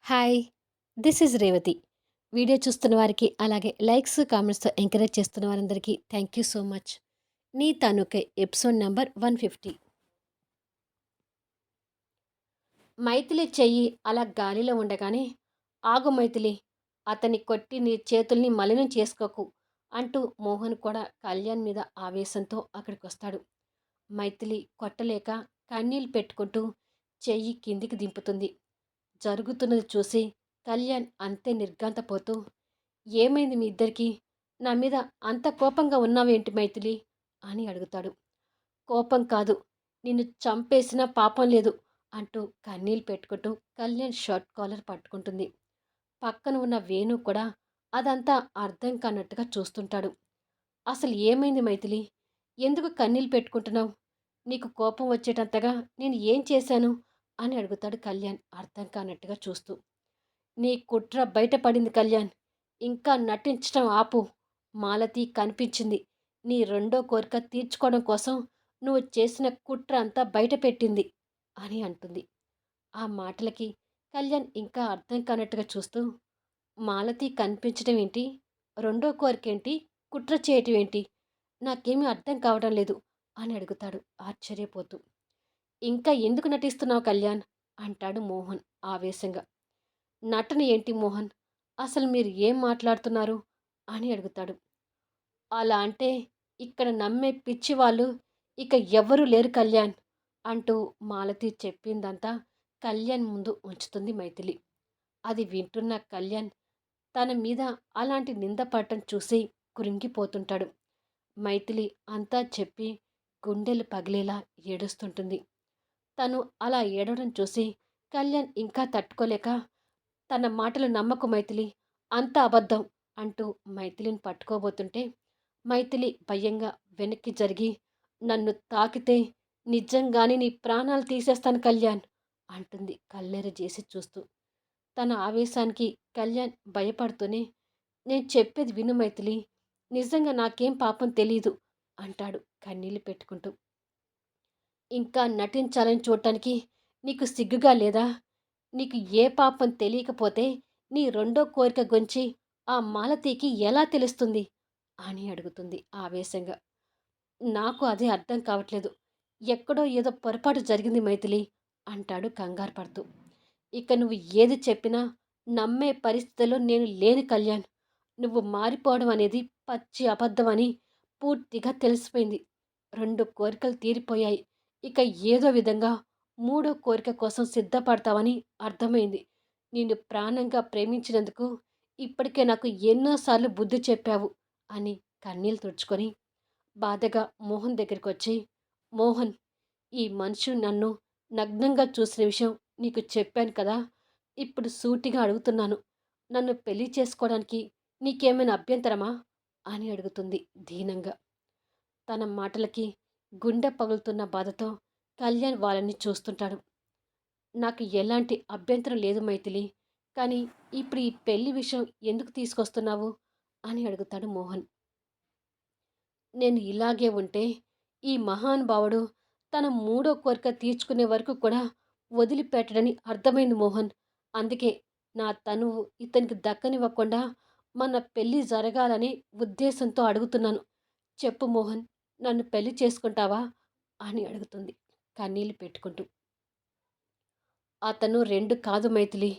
Hi! This is Revathi. Video చూస్తున్న వారికి, అలాగే లైక్స్, కామెంట్స్‌తో ఎంకరేజ్ చేస్తున్న వారందరికీ థ్యాంక్ యూ సో మచ్. నీ తనుకై ఎపిసోడ్ నంబర్ 150. మైథిలి చెయ్యి అలా గాలిలో ఉండగానే, "ఆగు మైథిలి, అతన్ని కొట్టి నీ చేతుల్ని మలినం చేసుకోకు" అంటూ మోహన్ కూడా కళ్యాణ్ మీద ఆవేశంతో అక్కడికొస్తాడు. మైథిలి కొట్టలేక కన్నీళ్లు పెట్టుకుంటూ చెయ్యి కిందికి దింపుతుంది. జరుగుతున్నది చూసి కళ్యాణ్ అంతే నిర్ఘాంతపోతూ, "ఏమైంది మీ ఇద్దరికీ? నా మీద అంత కోపంగా ఉన్నావేంటి మైథిలి?" అని అడుగుతాడు. "కోపం కాదు, నిన్ను చంపేసినా పాపం లేదు" అంటూ కన్నీళ్ళు పెట్టుకుంటూ కళ్యాణ్ షర్ట్ కాలర్ పట్టుకుంటుంది. పక్కన ఉన్న వేణు కూడా అదంతా అర్థం కానట్టుగా చూస్తుంటాడు. "అసలు ఏమైంది మైథిలి? ఎందుకు కన్నీళ్ళు పెట్టుకుంటున్నావు? నీకు కోపం వచ్చేటంతగా నేను ఏం చేశాను?" అని అడుగుతాడు కళ్యాణ్ అర్థం కానట్టుగా చూస్తూ. "నీ కుట్ర బయటపడింది కళ్యాణ్. ఇంకా నటించటం ఆపు. మాలతి కనిపించింది. నీ రెండో కోరిక తీర్చుకోవడం కోసం నువ్వు చేసిన కుట్ర అంతా బయటపెట్టింది" అని అంటుంది. ఆ మాటలకి కళ్యాణ్ ఇంకా అర్థం కానట్టుగా చూస్తూ, "మాలతి కనిపించడం ఏంటి? రెండో కోరికేంటి? కుట్ర చేయటం ఏంటి? నాకేమీ అర్థం కావడం లేదు" అని అడుగుతాడు ఆశ్చర్యపోతూ. "ఇంకా ఎందుకు నటిస్తున్నావు కళ్యాణ్?" అంటాడు మోహన్ ఆవేశంగా. "నటన ఏంటి మోహన్? అసలు మీరు ఏం మాట్లాడుతున్నారు?" అని అడుగుతాడు. "అలా అంటే ఇక్కడ నమ్మే పిచ్చివాళ్ళు ఇక ఎవ్వరూ లేరు కళ్యాణ్" అంటూ మాలతి చెప్పిందంతా కళ్యాణ్ ముందు ఉంచుతుంది మైథిలి. అది వింటున్న కళ్యాణ్ తన మీద అలాంటి నింద పడటం చూసి కృంగిపోతుంటాడు. మైథిలి అంతా చెప్పి గుండెలు పగిలేలా ఏడుస్తుంటుంది. తను అలా ఏడవడం చూసి కళ్యాణ్ ఇంకా తట్టుకోలేక, "తన మాటలు నమ్మకు మైథిలి, అంతా అబద్ధం" అంటూ మైథిలిని పట్టుకోబోతుంటే, మైథిలి భయంగా వెనక్కి జరిగి, "నన్ను తాకితే నిజంగానే నీ ప్రాణాలు తీసేస్తాను కళ్యాణ్" అంటుంది కళ్ళెర్ర చేసి చూస్తూ. తన ఆవేశానికి కళ్యాణ్ భయపడుతూనే, "నేను చెప్పేది విను మైథిలి, నిజంగా నాకేం పాపం తెలీదు" అంటాడు కన్నీళ్లు పెట్టుకుంటూ. "ఇంకా నటించాలని చూడటానికి నీకు సిగ్గుగా లేదా? నీకు ఏ పాపం తెలియకపోతే నీ రెండో కోరిక గురించి ఆ మాలతీకి ఎలా తెలుస్తుంది?" అని అడుగుతుంది ఆవేశంగా. "నాకు అదే అర్థం కావట్లేదు. ఎక్కడో ఏదో పొరపాటు జరిగింది మైథిలి" అంటాడు కంగారు పడుతూ. "ఇక నువ్వు ఏది చెప్పినా నమ్మే పరిస్థితిలో నేను లేను కళ్యాణ్. నువ్వు మారిపోవడం అనేది పచ్చి అబద్ధమని పూర్తిగా తెలిసిపోయింది. రెండు కోరికలు తీరిపోయాయి. ఇక ఏదో విధంగా మూడో కోరిక కోసం సిద్ధపడతావని అర్థమైంది. నిన్ను ప్రాణంగా ప్రేమించినందుకు ఇప్పటికే నాకు ఎన్నోసార్లు బుద్ధి చెప్పావు" అని కన్నీళ్ళు తుడుచుకొని బాధగా మోహన్ దగ్గరికొచ్చి, "మోహన్, ఈ మనిషి నన్ను నగ్నంగా చూసిన విషయం నీకు చెప్పాను కదా! ఇప్పుడు సూటిగా అడుగుతున్నాను. నన్ను పెళ్లి చేసుకోవడానికి నీకేమైనా అభ్యంతరమా?" అని అడుగుతుంది దీనంగా. తన మాటలకి గుండె పగులుతున్న బాధతో కళ్యాణ్ వాళ్ళని చూస్తుంటాడు. "నాకు ఎలాంటి అభ్యంతరం లేదు మైథిలి. కానీ ఇప్పుడు ఈ పెళ్లి విషయం ఎందుకు తీసుకొస్తున్నావు?" అని అడుగుతాడు మోహన్. "నేను ఇలాగే ఉంటే ఈ మహానుభావుడు తన మూడో కోరిక తీర్చుకునే వరకు కూడా వదిలిపెట్టడని అర్థమైంది మోహన్. అందుకే నా తనువు ఇతనికి దక్కనివ్వకుండా మన పెళ్లి జరగాలనే ఉద్దేశంతో అడుగుతున్నాను. చెప్పు మోహన్, నన్ను పెళ్లి చేసుకుంటావా?" అని అడుగుతుంది కన్నీళ్లు పెట్టుకుంటూ. "అతను 2 కాదు మైథిలి,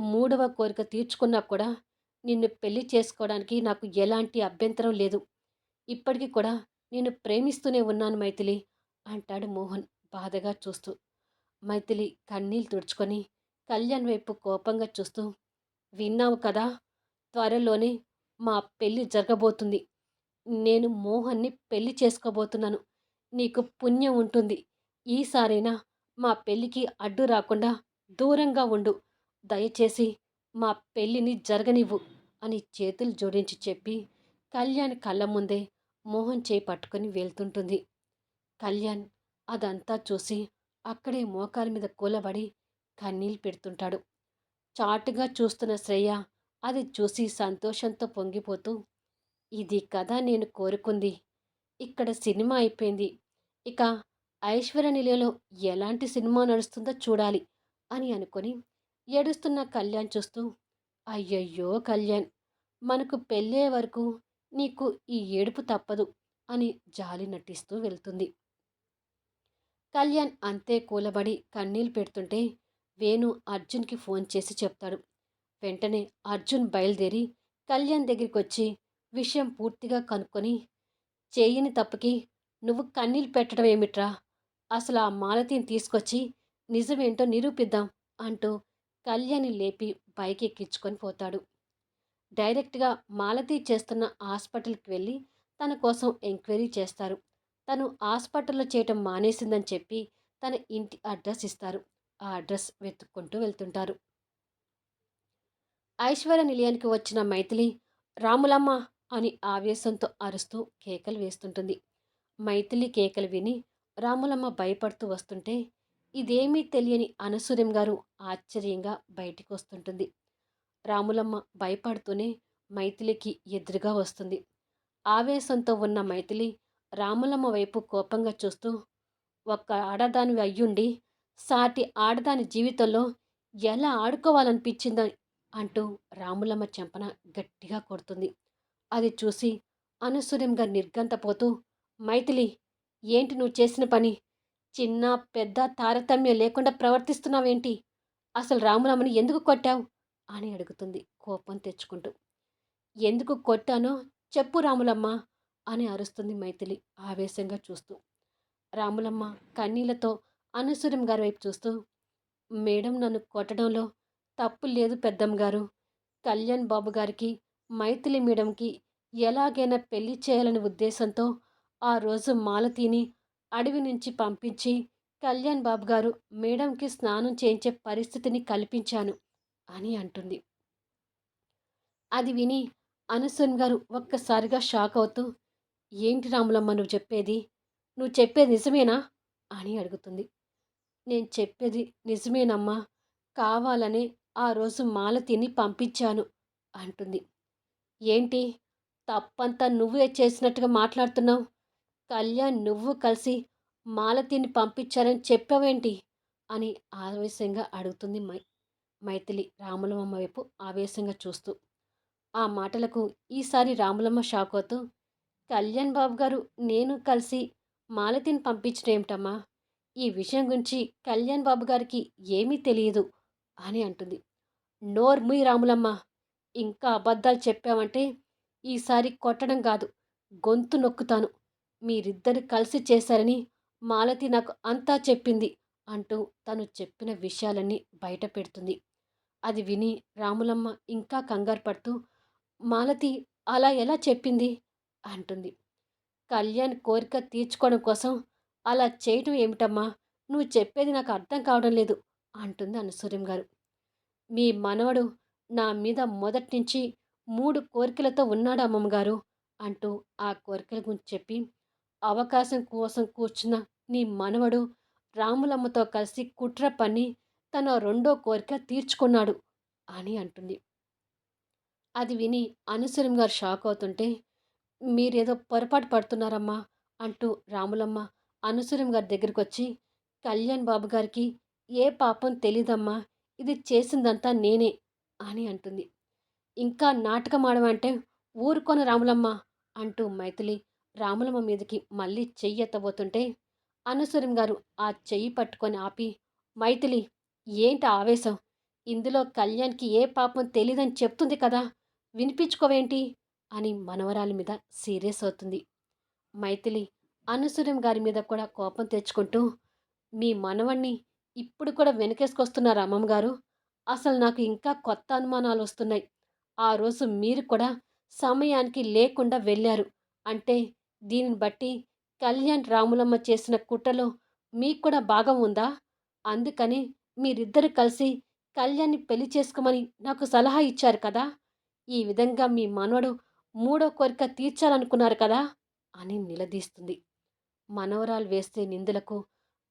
మూడవ కోరిక తీర్చుకున్నా కూడా నిన్ను పెళ్లి చేసుకోవడానికి నాకు ఎలాంటి అభ్యంతరం లేదు. ఇప్పటికి కూడా నేను ప్రేమిస్తూనే ఉన్నాను మైథిలి" అంటాడు మోహన్ బాధగా చూస్తూ. మైథిలి కన్నీళ్ళు తుడుచుకొని కళ్యాణ్ వైపు కోపంగా చూస్తూ, "విన్నావు కదా! త్వరలోనే మా పెళ్లి జరగబోతుంది. నేను మోహన్ని పెళ్లి చేసుకోబోతున్నాను. నీకు పుణ్యం ఉంటుంది. ఈసారైనా మా పెళ్ళికి అడ్డు రాకుండా దూరంగా ఉండు. దయచేసి మా పెళ్ళిని జరగనివ్వు" అని చేతులు జోడించి చెప్పి కళ్యాణ్ కళ్ళ ముందే మోహన్ చేయి పట్టుకొని వెళ్తుంటుంది. కళ్యాణ్ అదంతా చూసి అక్కడే మోకాల మీద కూలబడి కన్నీళ్ళు పెడుతుంటాడు. చాటుగా చూస్తున్న శ్రేయ అది చూసి సంతోషంతో పొంగిపోతూ, "ఇది కదా నేను కోరుకుంది. ఇక్కడ సినిమా అయిపోయింది. ఇక ఐశ్వర్య నిలయంలో ఎలాంటి సినిమా నడుస్తుందో చూడాలి" అని అనుకొని ఏడుస్తున్న కళ్యాణ్ చూస్తూ, అయ్యయ్యో కళ్యాణ్, మనకు పెళ్ళే వరకు నీకు ఈ ఏడుపు తప్పదు అని జాలి నటిస్తూ వెళ్తుంది. కళ్యాణ్ అంతే కూలబడి కన్నీళ్లు పెడుతుంటే వేణు అర్జున్కి ఫోన్ చేసి చెప్తాడు. వెంటనే అర్జున్ బయలుదేరి కళ్యాణ్ దగ్గరికొచ్చి విషయం పూర్తిగా కనుక్కొని, చేయని తప్పుకి నువ్వు కన్నీళ్ళు పెట్టడం ఏమిట్రా? అసలు ఆ మాలతిని తీసుకొచ్చి నిజమేంటో నిరూపిద్దాం అంటూ కళ్యాణ్ని లేపి బైక్ ఎక్కించుకొని పోతాడు. డైరెక్ట్‌గా మాలతి చేస్తున్న హాస్పిటల్‌కి వెళ్ళి తన కోసం ఎంక్వైరీ చేస్తారు. తను హాస్పిటల్‌లో చేయటం మానేసిందని చెప్పి తన ఇంటి అడ్రస్ ఇస్తారు. ఆ అడ్రస్ వెతుక్కుంటూ వెళ్తుంటారు. ఐశ్వర్య నిలయానికి వచ్చిన మైథిలి రాములమ్మ అని ఆవేశంతో అరుస్తూ కేకలు వేస్తుంటుంది. మైథిలి కేకలు విని రాములమ్మ భయపడుతూ వస్తుంటే ఇదేమీ తెలియని అనసూయం గారు ఆశ్చర్యంగా బయటికి వస్తుంటుంది. రాములమ్మ భయపడుతూనే మైథిలికి ఎదురుగా వస్తుంది. ఆవేశంతో ఉన్న మైథిలి రాములమ్మ వైపు కోపంగా చూస్తూ, ఒక్క ఆడదానివి అయ్యుండి సాటి ఆడదాని జీవితంలో ఎలా ఆడుకోవాలనిపించిందో అంటూ రాములమ్మ చెంపన గట్టిగా కొడుతుంది. అది చూసి అనసూయం గారు నిర్ఘంతపోతూ, మైథిలి, ఏంటి నువ్వు చేసిన పని? చిన్న పెద్ద తారతమ్యం లేకుండా ప్రవర్తిస్తున్నావేంటి? అసలు రాములమ్మని ఎందుకు కొట్టావు అని అడుగుతుంది కోపం తెచ్చుకుంటూ. ఎందుకు కొట్టానో చెప్పు రాములమ్మ అని అరుస్తుంది మైథిలి ఆవేశంగా చూస్తూ. రాములమ్మ కన్నీళ్లతో అనసూయం గారి వైపు చూస్తూ, మేడం నన్ను కొట్టడంలో తప్పు లేదు పెద్దమ్మగారు. కళ్యాణ్ బాబు గారికి మైథిలి మేడంకి ఎలాగైనా పెళ్లి చేయాలనే ఉద్దేశంతో ఆ రోజు మాలతీని అడవి నుంచి పంపించి కళ్యాణ్ బాబు గారు మేడంకి స్నానం చేయించే పరిస్థితిని కల్పించాను అని అంటుంది. అది విని అనసూన్ గారు ఒక్కసారిగా షాక్ అవుతూ, ఏంటి రాములమ్మ నువ్వు చెప్పేది? నువ్వు చెప్పేది నిజమేనా అని అడుగుతుంది. నేను చెప్పేది నిజమేనమ్మా, కావాలనే ఆ రోజు మాలతిని పంపించాను అంటుంది. ఏంటి, తప్పంతా నువ్వే చేసినట్టుగా మాట్లాడుతున్నావు? కళ్యాణ్ నువ్వు కలిసి మాలతిని పంపించారని చెప్పావేంటి అని ఆవేశంగా అడుగుతుంది మైథిలి రాములమ్మ వైపు ఆవేశంగా చూస్తూ. ఆ మాటలకు ఈసారి రాములమ్మ షాక్ అవుతూ, కళ్యాణ్ బాబు గారు నేను కలిసి మాలతిని పంపించడం ఏమిటమ్మా? ఈ విషయం గురించి కళ్యాణ్ బాబు గారికి ఏమీ తెలియదు అని అంటుంది. నోర్ముయ్ రాములమ్మ, ఇంకా అబద్ధాలు చెప్పావంటే ఈసారి కొట్టడం కాదు, గొంతు నొక్కుతాను. మీరిద్దరు కలిసి చేశారని మాలతి నాకు అంతా చెప్పింది అంటూ తను చెప్పిన విషయాలన్నీ బయట పెడుతుంది. అది విని రాములమ్మ ఇంకా కంగారు పడుతూ, మాలతి అలా ఎలా చెప్పింది అంటుంది. కళ్యాణ్ కోరిక తీర్చుకోవడం కోసం అలా చేయటం ఏమిటమ్మా? నువ్వు చెప్పేది నాకు అర్థం కావడం లేదు అంటుంది అనసూయం గారు. మీ మనవడు నా మీద మొదటి నుంచి 3 కోరికలతో ఉన్నాడు అమ్మమ్మగారు అంటూ ఆ కోరికల గురించి చెప్పి, అవకాశం కోసం కూర్చున్న నీ మనవడు రాములమ్మతో కలిసి కుట్ర పన్ని తన రెండో కోరిక తీర్చుకున్నాడు అని అంటుంది. అది విని అనసూయం గారు షాక్ అవుతుంటే, మీరేదో పొరపాటు పడుతున్నారమ్మా అంటూ రాములమ్మ అనసూయం గారి దగ్గరికొచ్చి, కళ్యాణ్ బాబు గారికి ఏ పాపం తెలీదమ్మా, ఇది చేసిందంతా నేనే అని అంటుంది. ఇంకా నాటకం ఆడమంటే ఊరుకోను రాములమ్మ అంటూ మైథిలి రాములమ్మ మీదకి మళ్ళీ చెయ్యి ఎత్తబోతుంటే అనసూయం గారు ఆ చెయ్యి పట్టుకొని ఆపి, మైథిలి, ఏంటి ఆవేశం? ఇందులో కళ్యాణ్కి ఏ పాపం తెలీదని చెప్తుంది కదా, వినిపించుకోవేంటి అని మనవరాలి మీద సీరియస్ అవుతుంది. మైథిలి అనసూయం గారి మీద కూడా కోపం తెచ్చుకుంటూ, మీ మనవణ్ణి ఇప్పుడు కూడా వెనకేసుకొస్తున్నారా అమ్మమ్మగారు? అసలు నాకు ఇంకా కొత్త అనుమానాలు వస్తున్నాయి. ఆ రోజు మీరు కూడా సమయానికి లేకుండా వెళ్ళారు అంటే దీనిని బట్టి కళ్యాణ్ రాములమ్మ చేసిన కుట్రలో మీకు కూడా భాగం ఉందా? అందుకని మీరిద్దరు కలిసి కళ్యాణ్ని పెళ్లి చేసుకోమని నాకు సలహా ఇచ్చారు కదా, ఈ విధంగా మీ మనవడు మూడో కోరిక తీర్చాలనుకున్నారు కదా అని నిలదీస్తుంది. మనవరాలు వేస్తే నిందలకు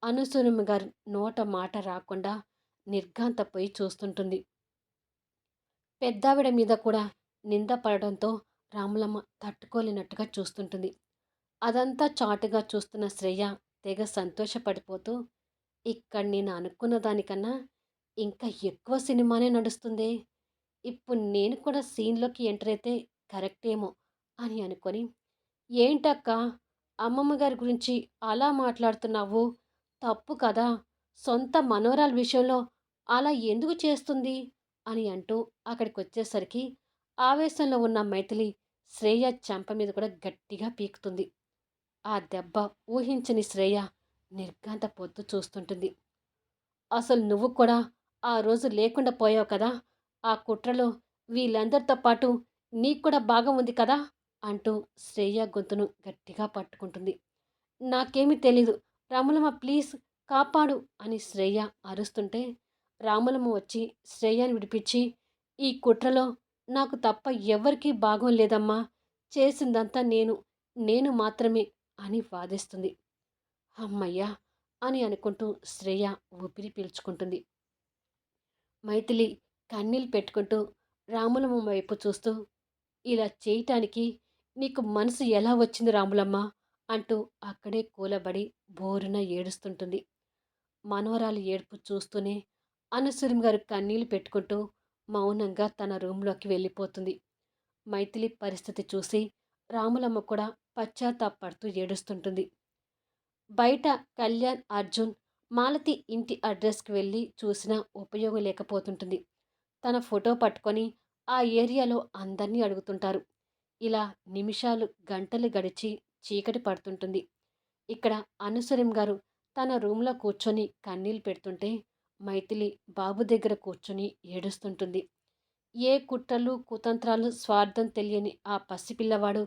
అనసూయమ్మ గారు నోట మాట రాకుండా నిర్ఘాంతపోయి చూస్తుంటుంది. పెద్దావిడ మీద కూడా నింద పడడంతో రాములమ్మ తట్టుకోలేనట్టుగా చూస్తుంటుంది. అదంతా చాటుగా చూస్తున్న శ్రేయ తెగ సంతోషపడిపోతూ, ఇక్కడ నేను అనుకున్న దానికన్నా ఇంకా ఎక్కువ సినిమానే నడుస్తుందే. ఇప్పుడు నేను కూడా సీన్‌లోకి ఎంటర్ అయితే కరెక్టేమో అని అనుకొని, "ఏంటక్కా అమ్మమ్మ గారి గురించి అలా మాట్లాడుతున్నావు? తప్పు కదా! సొంత మనవరాలు విషయంలో అలా ఎందుకు చేస్తుంది?" అని అంటూ అక్కడికొచ్చేసరికి ఆవేశంలో ఉన్న మైథిలి శ్రేయ చెంప మీద కూడా గట్టిగా పీకుతుంది. ఆ దెబ్బ ఊహించని శ్రేయ నిర్ఘాంతపోతూ చూస్తుంటుంది. అసలు నువ్వు కూడా ఆ రోజు లేకుండా పోయావు కదా! ఆ కుట్రలో వీళ్ళందరితో పాటు నీకు కూడా భాగం ఉంది కదా! అంటూ శ్రేయ గొంతును గట్టిగా పట్టుకుంటుంది. నాకేమీ తెలీదు. రాములమ్మ ప్లీజ్ కాపాడు అని శ్రేయ అరుస్తుంటే, రాములమ్మ వచ్చి శ్రేయని విడిపించి, ఈ కుట్రలో నాకు తప్ప ఎవ్వరికీ భాగం లేదమ్మా. చేసిందంతా నేను. నేను మాత్రమే అని వాదిస్తుంది. హమ్మయ్య! అని అనుకుంటూ శ్రేయ ఊపిరి పీల్చుకుంటుంది. మైథిలి కన్నీళ్ళు పెట్టుకుంటూ రాములమ్మ వైపు చూస్తూ, ఇలా చేయటానికి నీకు మనసు ఎలా వచ్చింది రాములమ్మ? అంటూ అక్కడే కూలబడి బోరున ఏడుస్తుంటుంది. మనవరాలి ఏడుపు చూస్తూనే అనసూయం గారు కన్నీళ్లు పెట్టుకుంటూ మౌనంగా తన రూంలోకి వెళ్ళిపోతుంది. మైథిలి పరిస్థితి చూసి రాములమ్మ కూడా పశ్చాత్తాపడుతూ ఏడుస్తుంటుంది. బయట కళ్యాణ్, అర్జున్ మాలతి ఇంటి అడ్రస్‌కి వెళ్ళి చూసినా ఉపయోగం లేకపోతుంటుంది. తన ఫోటో పట్టుకొని ఆ ఏరియాలో అందరినీ అడుగుతుంటారు. ఇలా నిమిషాలు, గంటలు గడిచి చీకటి పడుతుంటుంది. ఇక్కడ అనసూయం గారు తన రూమ్‌లో కూర్చొని కన్నీళ్లు పెడుతుంటే, మైథిలి బాబు దగ్గర కూర్చొని ఏడుస్తుంటుంది. ఏ కుట్రలు, కుతంత్రాలు, స్వార్థం తెలియని ఆ పసిపిల్లవాడు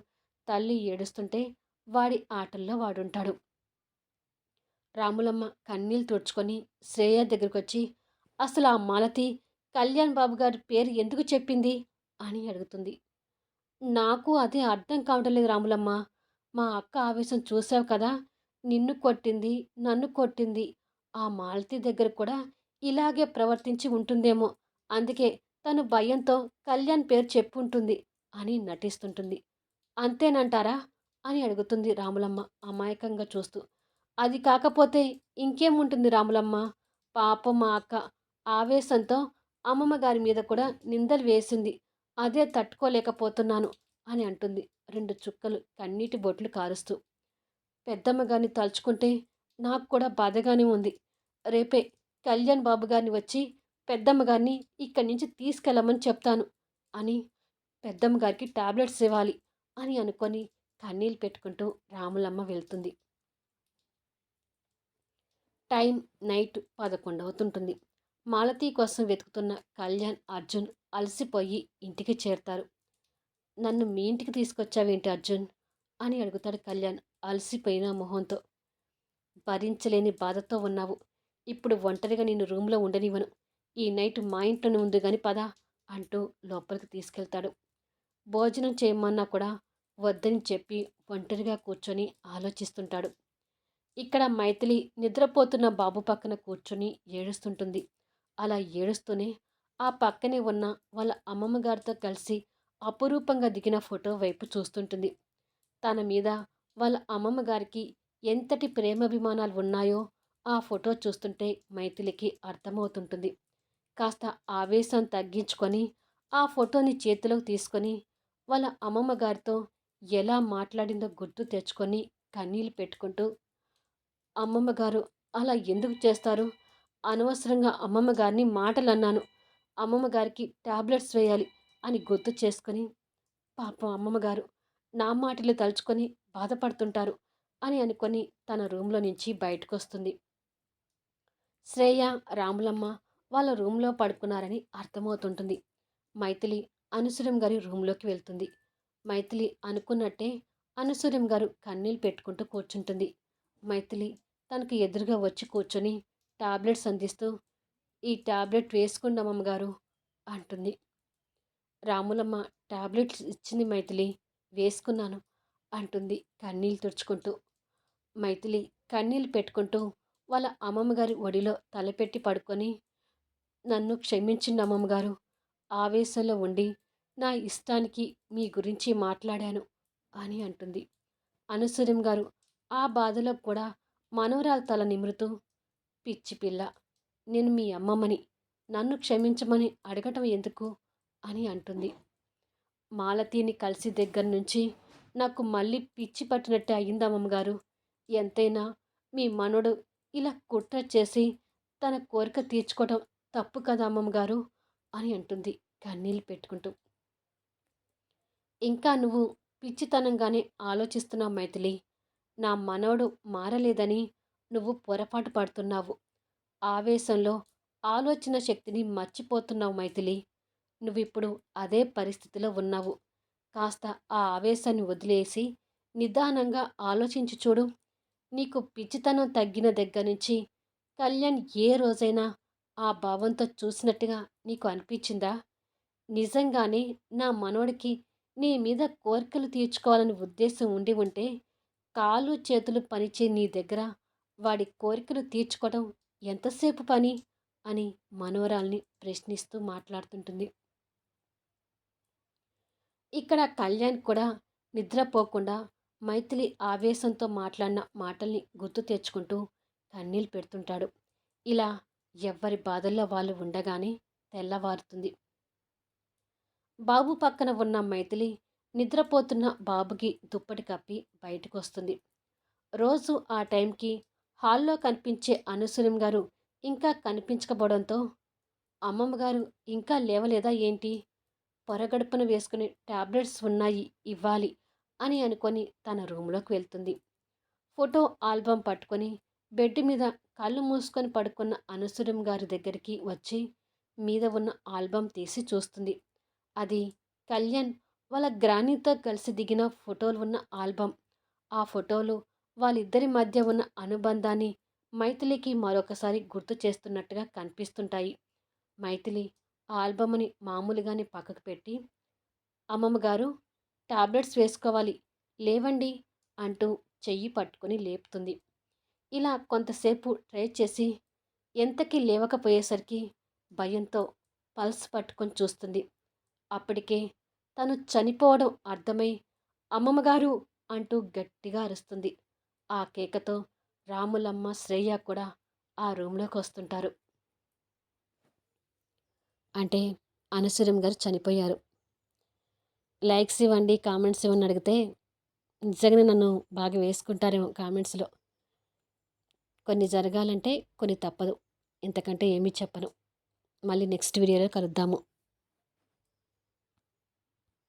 తల్లి ఏడుస్తుంటే వాడి ఆటల్లో వాడుంటాడు. రాములమ్మ కన్నీళ్ళు తుడుచుకొని శ్రేయ దగ్గరకొచ్చి, "అసలు ఆ మాలతి కళ్యాణ్ బాబు గారి పేరు ఎందుకు చెప్పింది?" అని అడుగుతుంది. "నాకు అదే అర్థం కావటం లేదు రాములమ్మ. మా అక్క ఆవేశం చూసావు కదా! నిన్ను కొట్టింది, నన్ను కొట్టింది. ఆ మాలతి దగ్గర కూడా ఇలాగే ప్రవర్తించి ఉంటుందేమో. అందుకే తను భయంతో కళ్యాణ్ పేరు చెప్పుంటుంది" అని నటిస్తుంటుంది. "అంతేనంటారా?" అని అడుగుతుంది రాములమ్మ అమాయకంగా చూస్తూ. "అది కాకపోతే ఇంకేముంటుంది రాములమ్మ? పాపం మా అక్క ఆవేశంతో అమ్మమ్మ గారి మీద కూడా నిందలు వేసింది. అదే తట్టుకోలేకపోతున్నాను" అని అంటుంది 2 చుక్కలు కన్నీటి బొట్లు కారుస్తూ. "పెద్దమ్మ గారిని తలుచుకుంటే నాకు కూడా బాధగానే ఉంది. రేపే కళ్యాణ్ బాబు గారిని వచ్చి పెద్దమ్మ గారిని ఇక్కడి నుంచి తీసుకెళ్ళమని చెప్తాను" అని పెద్దమ్మ గారికి టాబ్లెట్స్ ఇవ్వాలి అని అనుకొని కన్నీళ్ళు పెట్టుకుంటూ రాములమ్మ వెళ్తుంది. టైం నైట్ 11 అవుతుంటుంది. మాలతి కోసం వెతుకుతున్న కళ్యాణ్, అర్జున్ అలసిపోయి ఇంటికి చేరతారు. "నన్ను మీ ఇంటికి తీసుకొచ్చావేంటి అర్జున్?" అని అడుగుతాడు కళ్యాణ్ అలసిపోయిన మొహంతో. "భరించలేని బాధతో ఉన్నావు. ఇప్పుడు ఒంటరిగా నిన్ను రూమ్‌లో ఉండనివ్వను. ఈ నైట్ మా ఇంట్లోనే ఉంది గాని పద" అంటూ లోపలికి తీసుకెళ్తాడు. భోజనం చేయమన్నా కూడా వద్దని చెప్పి ఒంటరిగా కూర్చొని ఆలోచిస్తుంటాడు. ఇక్కడ మైథిలి నిద్రపోతున్న బాబు పక్కన కూర్చొని ఏడుస్తుంటుంది. అలా ఏడుస్తూనే ఆ పక్కనే ఉన్న వాళ్ళ అమ్మమ్మ గారితో కలిసి అపురూపంగా దిగిన ఫోటో వైపు చూస్తుంటుంది. తన మీద వాళ్ళ అమ్మమ్మ గారికి ఎంతటి ప్రేమాభిమానాలు ఉన్నాయో ఆ ఫోటో చూస్తుంటే మైథిలికి అర్థమవుతుంటుంది. కాస్త ఆవేశం తగ్గించుకొని ఆ ఫోటోని చేతిలోకి తీసుకొని వాళ్ళ అమ్మమ్మ గారితో ఎలా మాట్లాడిందో గుర్తు తెచ్చుకొని కన్నీళ్ళు పెట్టుకుంటూ, "అమ్మమ్మ గారు అలా ఎందుకు చేస్తారు? అనవసరంగా అమ్మమ్మ గారిని మాటలన్నాను. అమ్మమ్మ గారికి టాబ్లెట్స్ వేయాలి" అని గుర్తు చేసుకొని, పాపం అమ్మమ్మ గారు నా మాటలు తలుచుకొని బాధపడుతుంటారు అని అనుకొని తన రూమ్‌లో నుంచి బయటకొస్తుంది. శ్రేయ, రాములమ్మ వాళ్ళ రూమ్‌లో పడుకున్నారని అర్థమవుతుంటుంది. మైథిలి అనసూయం గారి రూమ్‌లోకి వెళ్తుంది. మైథిలి అనుకున్నట్టే అనసూయం గారు కన్నీళ్ళు పెట్టుకుంటూ కూర్చుంటుంది. మైథిలి తనకు ఎదురుగా వచ్చి కూర్చొని టాబ్లెట్స్ అందిస్తూ, "ఈ టాబ్లెట్ వేసుకోండి అమ్మమ్మగారు" అంటుంది. రాములమ్మ టాబ్లెట్స్ ఇచ్చింది మైథిలి. వేసుకున్నాను అంటుంది కన్నీళ్ళు తుడుచుకుంటూ. మైథిలి కన్నీళ్ళు పెట్టుకుంటూ వాళ్ళ అమ్మమ్మ గారి ఒడిలో తలపెట్టి పడుకొని, "నన్ను క్షమించండి అమ్మమ్మగారు. ఆవేశంలో ఉండి నా ఇష్టానికి మీ గురించి మాట్లాడాను" అని అంటుంది. అనసూయం గారు ఆ బాధలో కూడా మనవరాలు తల నిమురుతూ, "పిచ్చి పిల్ల, నేను మీ అమ్మమ్మని. నన్ను క్షమించమని అడగటం ఎందుకు అని అంటుంది. మాలతీని కలిసి దగ్గర నుంచి నాకు మళ్ళీ పిచ్చి పట్టినట్టే అయింది అమ్మమ్మగారు. ఎంతైనా మీ మనవడు ఇలా కుట్ర చేసి తన కోరిక తీర్చుకోవటం తప్పు కదా అమ్మమ్మగారు అని అంటుంది కన్నీళ్ళు పెట్టుకుంటూ. ఇంకా నువ్వు పిచ్చితనంగానే ఆలోచిస్తున్నావు మైథిలి. నా మనవడు మారలేదని నువ్వు పొరపాటు పడుతున్నావు. ఆవేశంలో ఆలోచన శక్తిని మర్చిపోతున్నావు మైథిలి. నువ్విప్పుడు అదే పరిస్థితిలో ఉన్నావు. కాస్త ఆ ఆవేశాన్ని వదిలేసి నిదానంగా ఆలోచించి చూడు. నీకు పిచ్చితనం తగ్గిన దగ్గర నుంచి కళ్యాణ్ ఏ రోజైనా ఆ భావంతో చూసినట్టుగా నీకు అనిపించిందా? నిజంగానే నా మనవడికి నీ మీద కోరికలు తీర్చుకోవాలని ఉద్దేశం ఉండి ఉంటే కాళ్ళు చేతులు పనిచే నీ దగ్గర వాడి కోరికలు తీర్చుకోవడం ఎంతసేపు పని అని మనవరాల్ని ప్రశ్నిస్తూ మాట్లాడుతుంటుంది. ఇక్కడ కళ్యాణ్ కూడా నిద్రపోకుండా మైథిలి ఆవేశంతో మాట్లాడిన మాటల్ని గుర్తు తెచ్చుకుంటూ కన్నీళ్ళు పెడుతుంటాడు. ఇలా ఎవ్వరి బాధల్లో వాళ్ళు ఉండగానే తెల్లవారుతుంది. బాబు పక్కన ఉన్న మైథిలి నిద్రపోతున్న బాబుకి దుప్పటి కప్పి బయటకు వస్తుంది. రోజు ఆ టైంకి హాల్లో కనిపించే అనసూయం గారు ఇంకా కనిపించకపోవడంతో అమ్మమ్మ గారు ఇంకా లేవలేదా ఏంటి? పొరగడుపున వేసుకుని టాబ్లెట్స్ ఉన్నాయి ఇవ్వాలి అని అనుకొని తన రూమ్లోకి వెళ్తుంది. ఫోటో ఆల్బమ్ పట్టుకొని బెడ్ మీద కళ్ళు మూసుకొని పడుకున్న అనసూయం గారి దగ్గరికి వచ్చి మీద ఉన్న ఆల్బమ్ తీసి చూస్తుంది. అది కళ్యాణ్ వాళ్ళ గ్రానీతో కలిసి దిగిన ఫోటోలు ఉన్న ఆల్బమ్. ఆ ఫోటోలు వాళ్ళిద్దరి మధ్య ఉన్న అనుబంధాన్ని మైథిలికి మరొకసారి గుర్తు చేస్తున్నట్టుగా కనిపిస్తుంటాయి. మైథిలి ఆ ఆల్బమ్ని మామూలుగానే పక్కకు పెట్టి, అమ్మమ్మ గారు టాబ్లెట్స్ వేసుకోవాలి లేవండి అంటూ చెయ్యి పట్టుకొని లేపుతుంది. ఇలా కొంతసేపు ట్రై చేసి ఎంతకీ లేవకపోయేసరికి భయంతో పల్స్ పట్టుకొని చూస్తుంది. అప్పటికే తను చనిపోవడం అర్థమై అమ్మమ్మగారు అంటూ గట్టిగా అరుస్తుంది. ఆ కేకతో రాములమ్మ శ్రేయ కూడా ఆ రూమ్లోకి వస్తుంటారు. అంటే అనసూయం గారు చనిపోయారు. లైక్స్ ఇవ్వండి, కామెంట్స్ ఇవ్వండి అడిగితే నిజంగానే నన్ను బాగా వేసుకుంటారేమో కామెంట్స్లో. కొన్ని జరగాలంటే కొన్ని తప్పదు. ఇంతకంటే ఏమీ చెప్పను. మళ్ళీ నెక్స్ట్ వీడియోలో కలుద్దాము.